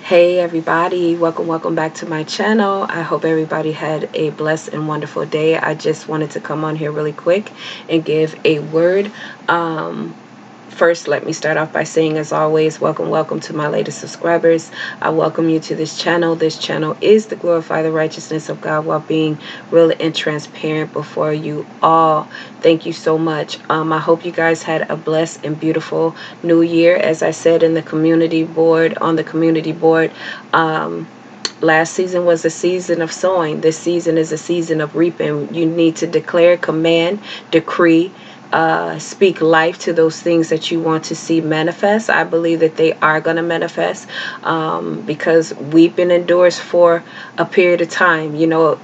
Hey everybody, welcome back to my channel. I hope everybody had a blessed and wonderful day. I just wanted to come on here really quick and give a word. First, let me start off by saying, as always, welcome to my latest subscribers. I welcome you to this channel. This channel is to glorify the righteousness of God while being real and transparent before you all. Thank you so much. I hope you guys had a blessed and beautiful new year. As I said in the community board, last season was a season of sowing. This season is a season of reaping. You need to declare, command, decree, speak life to those things that you want to see manifest. I believe that they are going to manifest, because weeping endures for a period of time.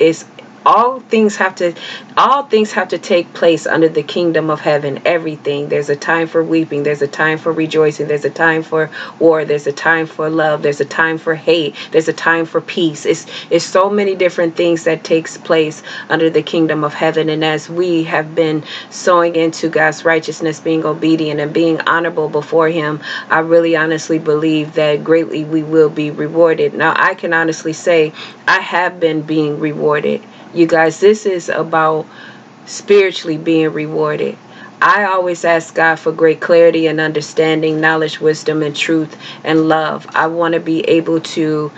It's all things have to take place under the kingdom of heaven. Everything. There's a time for weeping, there's a time for rejoicing, there's a time for war, there's a time for love, there's a time for hate, there's a time for peace. It's so many different things that takes place under the kingdom of heaven. And as we have been sowing into God's righteousness, being obedient and being honorable before him, I really honestly believe that greatly we will be rewarded. Now, I can honestly say I have been being rewarded. You guys, this is about spiritually being rewarded. I always ask God for great clarity and understanding, knowledge, wisdom, and truth and love. I want to be able to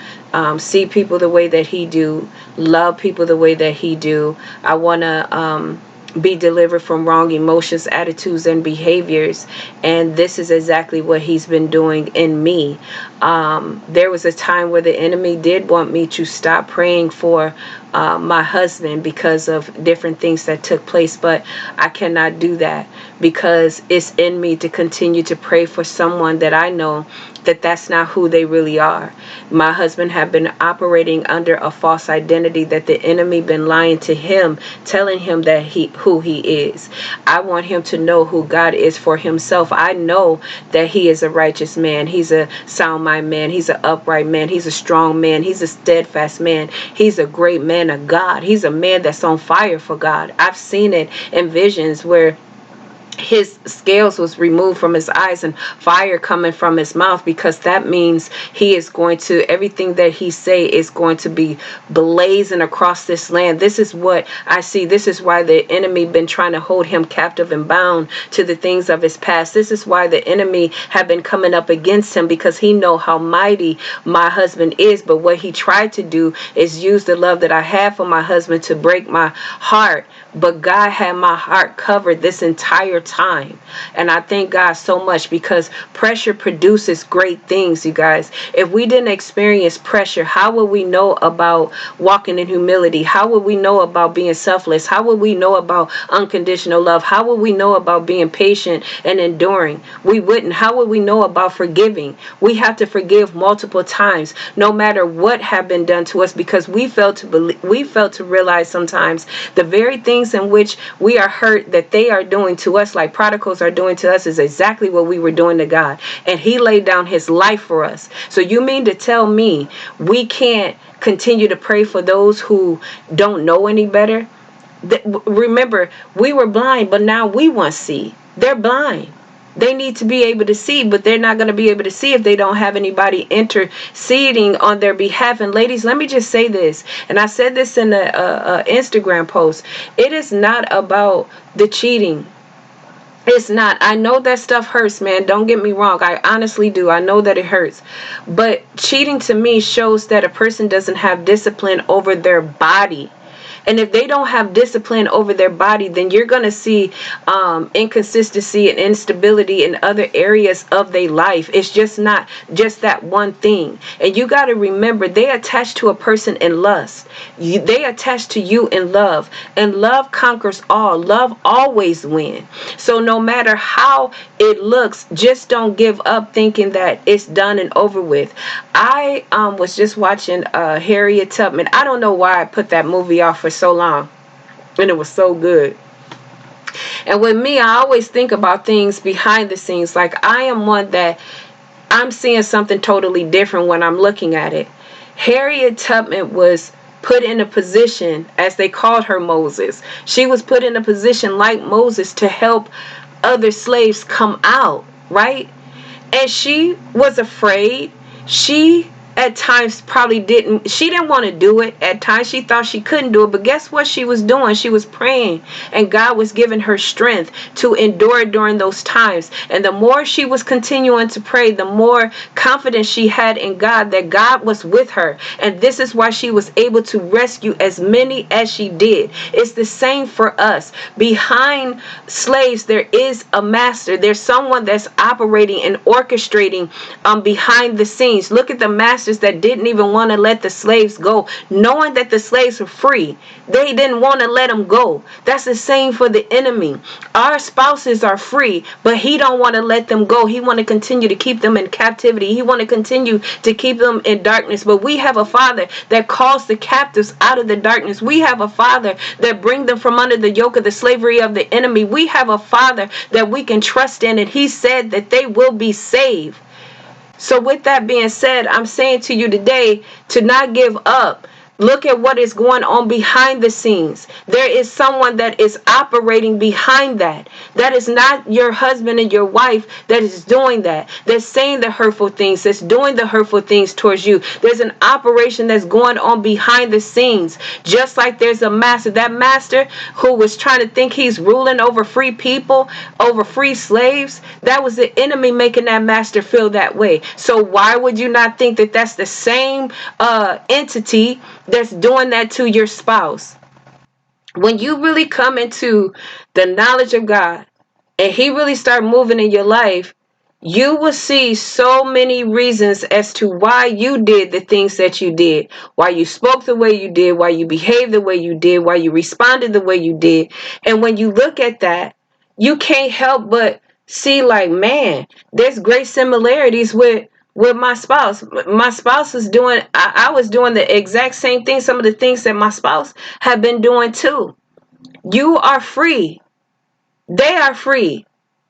see people the way that he do, love people the way that he do. I want to be delivered from wrong emotions, attitudes, and behaviors. And this is exactly what he's been doing in me. There was a time where the enemy did want me to stop praying for my husband because of different things that took place, but I cannot do that, because it's in me to continue to pray for someone that I know that that's not who they really are. My husband had been operating under a false identity, that the enemy been lying to him, telling him that who he is. I want him to know who God is for himself. I know that he is a righteous man. He's a sound mind man. He's an upright man. He's a strong man. He's a steadfast man. He's a great man of God. He's a man that's on fire for God. I've seen it in visions where his scales was removed from his eyes and fire coming from his mouth, because that means he is going to, everything that he say is going to be blazing across this land. This is what I see. This is why the enemy been trying to hold him captive and bound to the things of his past. This is why the enemy have been coming up against him, because he know how mighty my husband is. But what he tried to do is use the love that I have for my husband to break my heart. But God had my heart covered this entire time. And I thank God so much, because pressure produces great things, you guys. If we didn't experience pressure, how would we know about walking in humility? How would we know about being selfless? How would we know about unconditional love? How would we know about being patient and enduring? We wouldn't. How would we know about forgiving? We have to forgive multiple times, no matter what have been done to us, because we failed to realize sometimes the very things in which we are hurt that they are doing to us, like prodigals are doing to us, is exactly what we were doing to God. And he laid down his life for us. So you mean to tell me we can't continue to pray for those who don't know any better? Remember, we were blind, but now we want to see. They're blind. They need to be able to see, but they're not going to be able to see if they don't have anybody interceding on their behalf. And ladies, let me just say this, and I said this in a Instagram post. It is not about the cheating. It's not. I know that stuff hurts, man. Don't get me wrong. I honestly do. I know that it hurts. But cheating to me shows that a person doesn't have discipline over their body. And if they don't have discipline over their body, then you're going to see inconsistency and instability in other areas of their life. It's just not just that one thing. And you got to remember, they attach to a person in lust. They attach to you in love. And love conquers all. Love always wins. So no matter how it looks, just don't give up thinking that it's done and over with. I was just watching Harriet Tubman. I don't know why I put that movie off for so long, and it was so good. And with me, I always think about things behind the scenes. Like, I am one that I'm seeing something totally different when I'm looking at it. Harriet Tubman was put in a position, as they called her Moses. She was put in a position like Moses to help other slaves come out, right? And she was afraid. She at times probably she didn't want to do it. At times she thought she couldn't do it, but guess what she was doing? She was praying, and God was giving her strength to endure during those times. And the more she was continuing to pray, the more confidence she had in God, that God was with her. And this is why she was able to rescue as many as she did. It's the same for us. Behind slaves, there is a master. There's someone that's operating and orchestrating behind the scenes. Look at the masters that didn't even want to let the slaves go, knowing that the slaves were free. They didn't want to let them go. That's the same for the enemy. Our spouses are free, but he don't want to let them go. He want to continue to keep them in captivity. He want to continue to keep them in darkness. But we have a Father that calls the captives out of the darkness. We have a Father that bring them from under the yoke of the slavery of the enemy. We have a Father that we can trust in, and he said that they will be saved. So with that being said, I'm saying to you today to not give up. Look at what is going on behind the scenes. There is someone that is operating behind that. That is not your husband and your wife that is doing that. That's saying the hurtful things. That's doing the hurtful things towards you. There's an operation that's going on behind the scenes. Just like there's a master. That master who was trying to think he's ruling over free people, over free slaves. That was the enemy making that master feel that way. So why would you not think that that's the same entity that's doing that to your spouse? When you really come into the knowledge of God and he really start moving in your life, you will see so many reasons as to why you did the things that you did, why you spoke the way you did, why you behaved the way you did, why you responded the way you did. And when you look at that, you can't help but see like, man, there's great similarities with my spouse. My spouse is doing, I was doing the exact same thing, some of the things that my spouse have been doing too. You are free. They are free.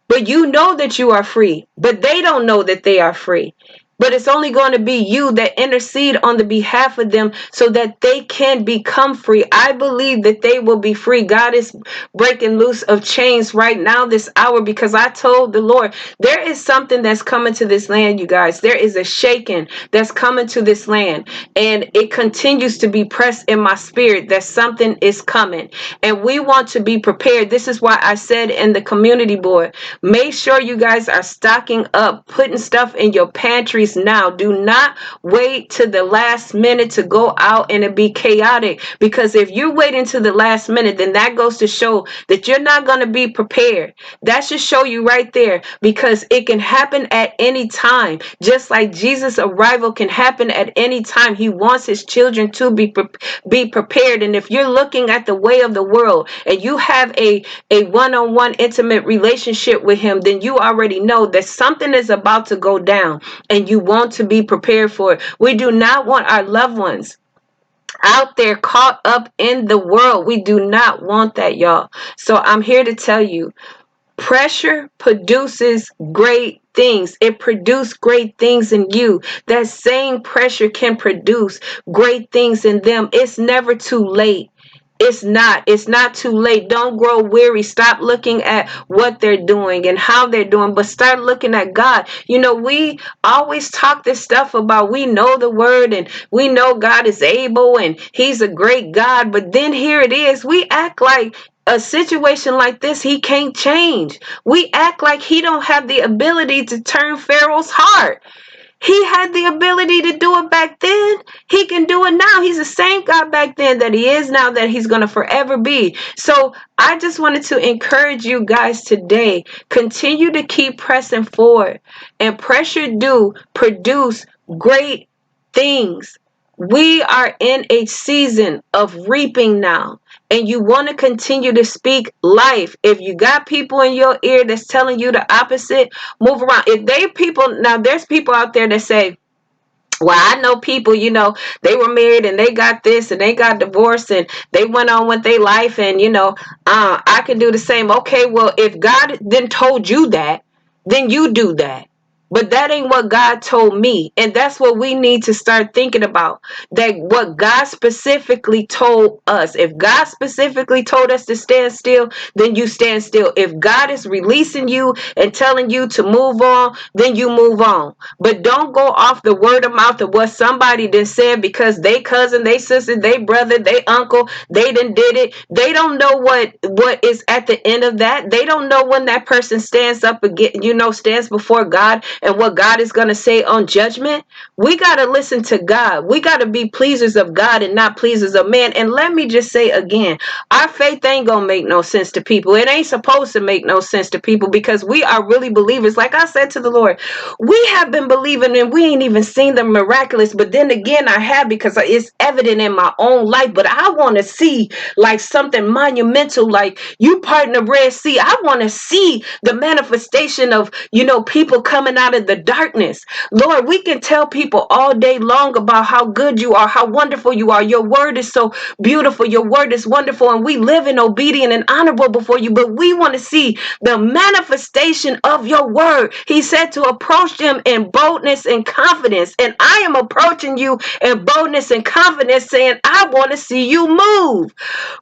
But you know that you are free. But they don't know that they are free. But it's only going to be you that intercede on the behalf of them so that they can become free. I believe that they will be free. God is breaking loose of chains right now, this hour, because I told the Lord, there is something that's coming to this land, you guys. There is a shaking that's coming to this land. And it continues to be pressed in my spirit that something is coming. And we want to be prepared. This is why I said in the community board, make sure you guys are stocking up, putting stuff in your pantries now. Do not wait to the last minute to go out and it be chaotic, because if you're waiting to the last minute, then that goes to show that you're not going to be prepared. That should show you right there, because it can happen at any time. Just like Jesus' arrival can happen at any time. He wants his children to be prepared. And if you're looking at the way of the world and you have a one-on-one intimate relationship with him, then you already know that something is about to go down and you want to be prepared for it. We do not want our loved ones out there caught up in the world. We do not want that, y'all. So I'm here to tell you, pressure produces great things. It produced great things in you. That same pressure can produce great things in them. It's never too late. It's not too late. Don't grow weary. Stop looking at what they're doing and how they're doing, but start looking at God. You know, we always talk this stuff about, we know the word and we know God is able and he's a great God, but then here it is, we act like a situation like this he can't change. We act like he don't have the ability to turn Pharaoh's heart. He had the ability to do it back then. He can do it now. He's the same God back then that he is now, that he's going to forever be. So I just wanted to encourage you guys today. Continue to keep pressing forward. And pressure do produce great things. We are in a season of reaping now, and you want to continue to speak life. If you got people in your ear that's telling you the opposite, move around. If they people, now there's people out there that say, well, I know people, you know, they were married and they got this and they got divorced and they went on with their life, and you know, I can do the same. Okay, well, if God then told you that, then you do that. But that ain't what God told me. And that's what we need to start thinking about. That what God specifically told us. If God specifically told us to stand still, then you stand still. If God is releasing you and telling you to move on, then you move on. But don't go off the word of mouth of what somebody done said because they cousin, they sister, they brother, they uncle, they done did it. They don't know what is at the end of that. They don't know when that person stands up again, stands before God and what God is going to say on judgment. We got to listen to God. We got to be pleasers of God and not pleasers of man. And let me just say again, our faith ain't going to make no sense to people. It ain't supposed to make no sense to people because we are really believers. Like I said to the Lord, we have been believing and we ain't even seen the miraculous. But then again, I have because it's evident in my own life. But I want to see like something monumental, like you parting the Red Sea. I want to see the manifestation of, people coming out of the darkness. Lord, we can tell people all day long about how good you are, how wonderful you are. Your word is so beautiful. Your word is wonderful. And we live in obedient and honorable before you. But we want to see the manifestation of your word. He said to approach them in boldness and confidence. And I am approaching you in boldness and confidence, saying, I want to see you move.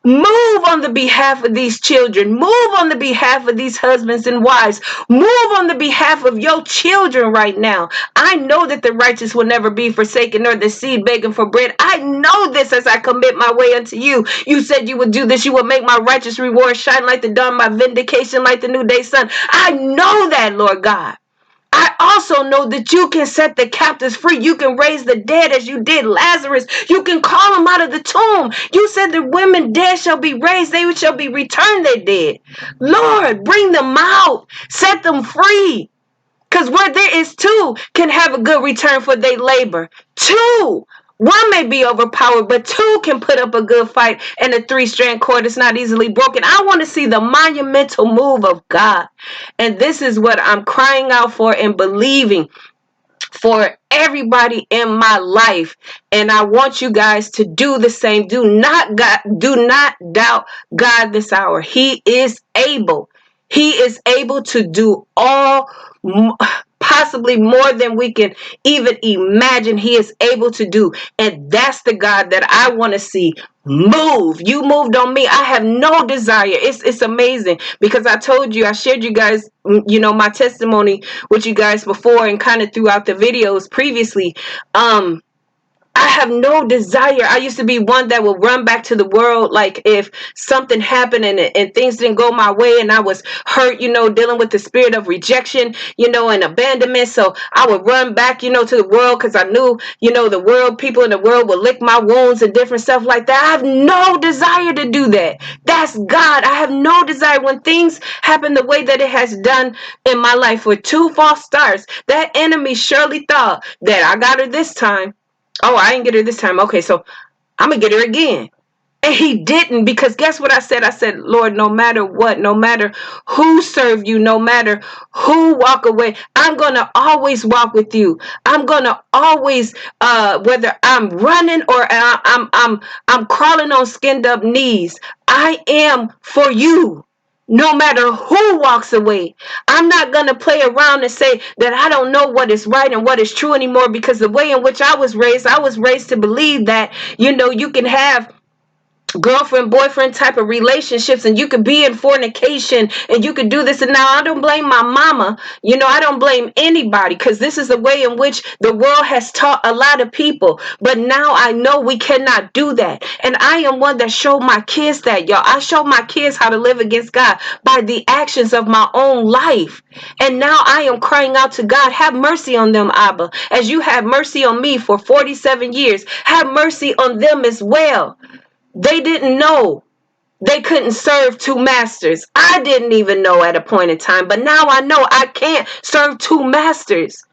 Move on the behalf of these children. Move on the behalf of these husbands and wives. Move on the behalf of your children right now. I know that the righteous will never be forsaken, nor the seed begging for bread. I know this as I commit my way unto you. You said you would do this. You would make my righteous reward shine like the dawn, my vindication like the noonday sun. I know that, Lord God. I also know that you can set the captives free. You can raise the dead as you did Lazarus. You can call them out of the tomb. You said the women dead shall be raised. They shall be returned their dead. Lord, bring them out. Set them free. Because where there is two can have a good return for their labor. Two. One may be overpowered, but two can put up a good fight, and a three-strand cord is not easily broken. I want to see the monumental move of God. And this is what I'm crying out for and believing for everybody in my life. And I want you guys to do the same. Do not doubt God this hour. He is able. He is able to do all, possibly more than we can even imagine. He is able to do. And that's the God that I want to see move. You moved on me. I have no desire. It's amazing because I shared you guys, my testimony with you guys before and kind of throughout the videos previously. I have no desire. I used to be one that would run back to the world, like if something happened and things didn't go my way and I was hurt, dealing with the spirit of rejection, and abandonment. So I would run back, to the world because I knew, the world, people in the world would lick my wounds and different stuff like that. I have no desire to do that. That's God. I have no desire when things happen the way that it has done in my life with 2 false starts. That enemy surely thought that I got her this time. Oh, I didn't get her this time. Okay, so I'm going to get her again. And he didn't, because guess what I said? I said, Lord, no matter what, no matter who serve you, no matter who walk away, I'm going to always walk with you. I'm going to always, whether I'm running or I'm crawling on skinned up knees, I am for you. No matter who walks away, I'm not going to play around and say that I don't know what is right and what is true anymore, because the way in which I was raised to believe that, you can have girlfriend boyfriend type of relationships and you could be in fornication and you could do this. And now I don't blame my mama, I don't blame anybody, because this is the way in which the world has taught a lot of people. But now I know we cannot do that, and I am one that showed my kids that, y'all. I showed my kids how to live against God by the actions of my own life. And now I am crying out to God, have mercy on them, Abba, as you have mercy on me for 47 years. Have mercy on them as well. They didn't know they couldn't serve 2 masters. I didn't even know at a point in time, but now I know I can't serve 2 masters.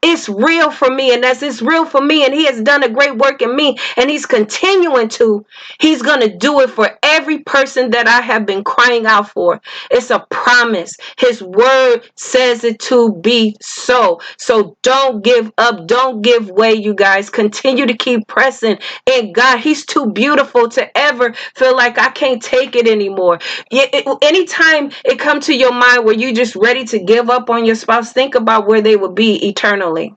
it's real for me. And as it's real for me, and he has done a great work in me, and he's continuing to, he's going to do it for every person that I have been crying out for. It's a promise. His word says it to be so. So don't give up. Don't give way, you guys. Continue to keep pressing in God. He's too beautiful to ever feel like I can't take it anymore. Anytime it comes to your mind where you're just ready to give up on your spouse, think about where they will be eternally.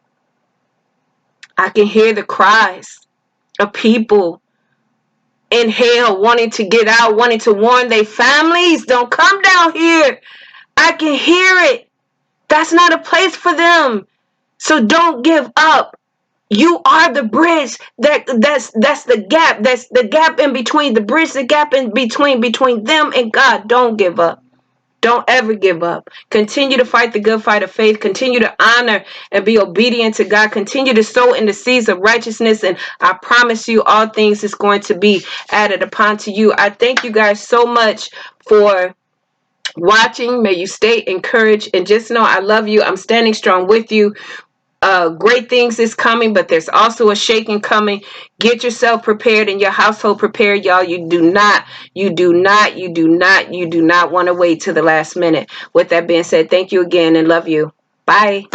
I can hear the cries of people in hell wanting to get out, wanting to warn their families, don't come down here. I can hear it. That's not a place for them. So don't give up. You are the bridge. That's the gap. That's the gap in between, the bridge, the gap in between them and God. Don't give up. Don't ever give up. Continue to fight the good fight of faith. Continue to honor and be obedient to God. Continue to sow in the seeds of righteousness. And I promise you, all things is going to be added upon to you. I thank you guys so much for watching. May you stay encouraged. And just know I love you. I'm standing strong with you. Great things is coming, but there's also a shaking coming. Get yourself prepared and your household prepared, y'all. You do not want to wait till the last minute. With that being said, thank you again and love you. Bye.